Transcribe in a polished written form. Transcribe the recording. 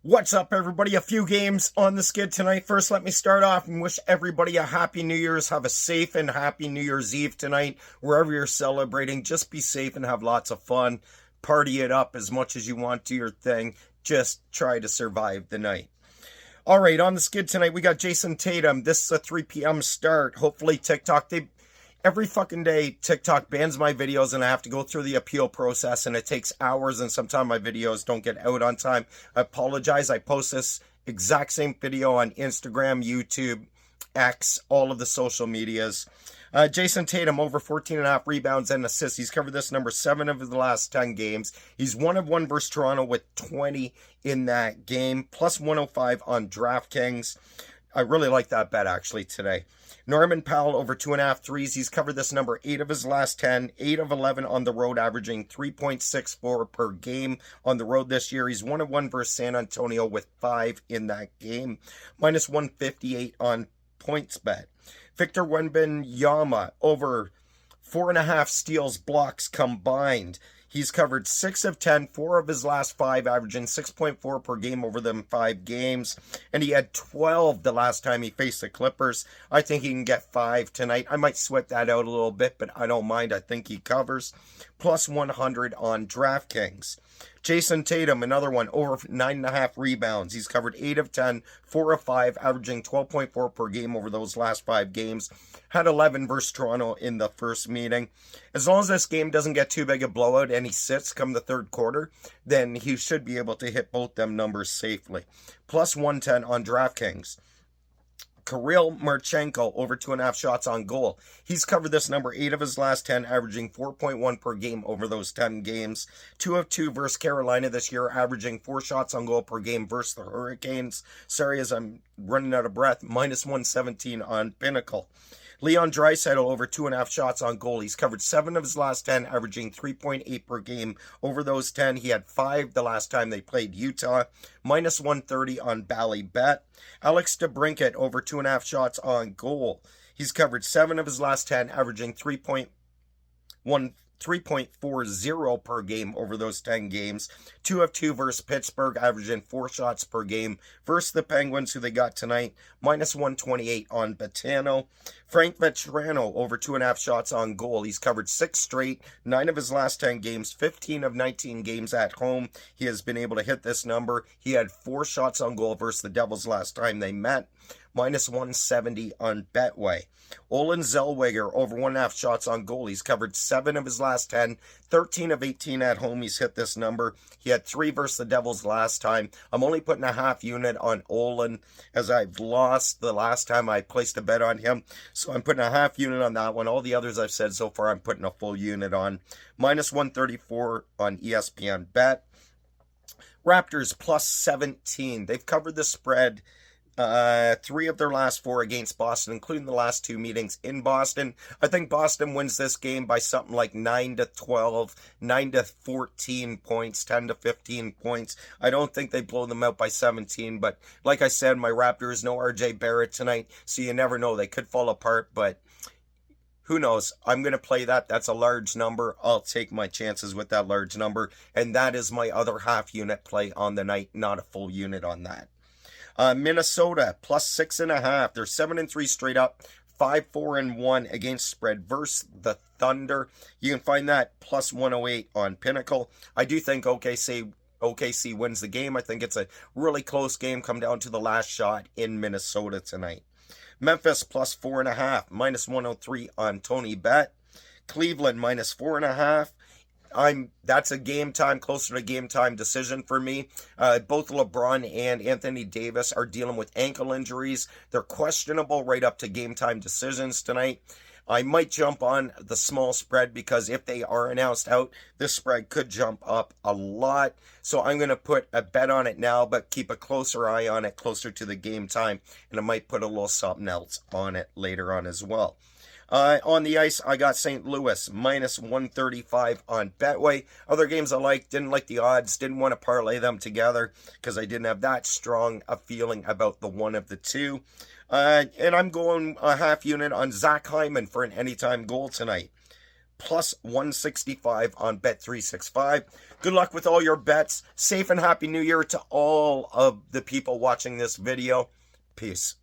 What's up, everybody? A few games on the skid tonight. First, let me start off and wish everybody a happy New Year's. Have a safe and happy New Year's Eve tonight. Wherever you're celebrating, just be safe and have lots of fun. Party it up as much as you want, do your thing. Just try to survive the night. All right, on the skid tonight, we got Jason Tatum. This is a 3 p.m. start. Hopefully, TikTok, every fucking day TikTok bans my videos and I have to go through the appeal process and it takes hours and sometimes my videos don't get out on time. I apologize. I post this exact same video on Instagram, YouTube, X, all of the social medias. Jason Tatum over 14.5 rebounds and assists. He's covered this number 7 of the last 10 games. He's 1 of 1 versus Toronto with 20 in that game, plus 105 on DraftKings. I really like that bet actually today. Norman Powell over 2.5 threes. He's covered this number 8 of his last 10, 8 of 11 on the road, averaging 3.64 per game on the road this year. He's 1 of 1 versus San Antonio with 5 in that game, minus 158 on points bet. Victor Wembanyama over 4.5 steals, blocks combined. He's covered 6 of 10, 4 of his last 5, averaging 6.4 per game over them 5 games. And he had 12 the last time he faced the Clippers. I think he can get 5 tonight. I might sweat that out a little bit, but I don't mind. I think he covers. Plus 100 on DraftKings. Jason Tatum, another one, over 9.5 rebounds. He's covered 8 of 10, 4 of 5, averaging 12.4 per game over those last 5 games. Had 11 versus Toronto in the first meeting. As long as this game doesn't get too big a blowout and he sits come the third quarter, then he should be able to hit both them numbers safely. Plus 110 on DraftKings. Kirill Marchenko over 2.5 shots on goal. He's covered this number 8 of his last 10, averaging 4.1 per game over those 10 games. 2 of 2 versus Carolina this year, averaging 4 shots on goal per game versus the Hurricanes. Sorry as I'm running out of breath. Minus 117 on Pinnacle. Leon Draisaitl over 2.5 shots on goal. He's covered 7 of his last 10, averaging 3.8 per game. Over those 10, he had 5 the last time they played Utah. Minus 130 on Bally Bet. Alex DeBrincat over 2.5 shots on goal. He's covered 7 of his last 10, averaging 3.40 per game over those 10 games. 2 of 2 versus Pittsburgh, averaging 4 shots per game. Versus the Penguins, who they got tonight, minus 128 on Betano. Frank Vetrano over 2.5 shots on goal. He's covered 6 straight, 9 of his last 10 games, 15 of 19 games at home. He has been able to hit this number. He had 4 shots on goal versus the Devils last time they met. Minus 170 on Betway. Olin Zellweger over 1.5 shots on goal. He's covered 7 of his last 10, 13 of 18 at home. He's hit this number. He had 3 versus the Devils last time. I'm only putting a half unit on Olin as I've lost the last time I placed a bet on him. So I'm putting a half unit on that one. All the others I've said so far, I'm putting a full unit on. Minus 134 on ESPN Bet. Raptors plus 17. They've covered the spread 3 of their last 4 against Boston, including the last 2 meetings in Boston. I think Boston wins this game by something like 9-12, 9-14 points, 10-15 points. I don't think they blow them out by 17, but like I said, my Raptors, no RJ Barrett tonight, so you never know. They could fall apart, but who knows? I'm going to play that. That's a large number. I'll take my chances with that large number, and that is my other half unit play on the night, not a full unit on that. Minnesota plus 6.5. They're 7-3 straight up, 5-4-1 against spread versus the Thunder. You can find that plus 108 on Pinnacle. I do think OKC wins the game. I think it's a really close game. Come down to the last shot in Minnesota tonight. Memphis plus 4.5, minus 103 on Tony Bet. Cleveland minus 4.5. That's a game time, closer to game time decision for me. Both LeBron and Anthony Davis are dealing with ankle injuries. They're questionable right up to game time decisions tonight. I might jump on the small spread because if they are announced out, this spread could jump up a lot. So I'm going to put a bet on it now, but keep a closer eye on it closer to the game time. And I might put a little something else on it later on as well. On the ice, I got St. Louis, minus 135 on Betway. Other games I liked, didn't like the odds, didn't want to parlay them together because I didn't have that strong a feeling about the one of the two. And I'm going a half unit on Zach Hyman for an anytime goal tonight. plus 165 on Bet365. Good luck with all your bets. Safe and happy new year to all of the people watching this video. Peace.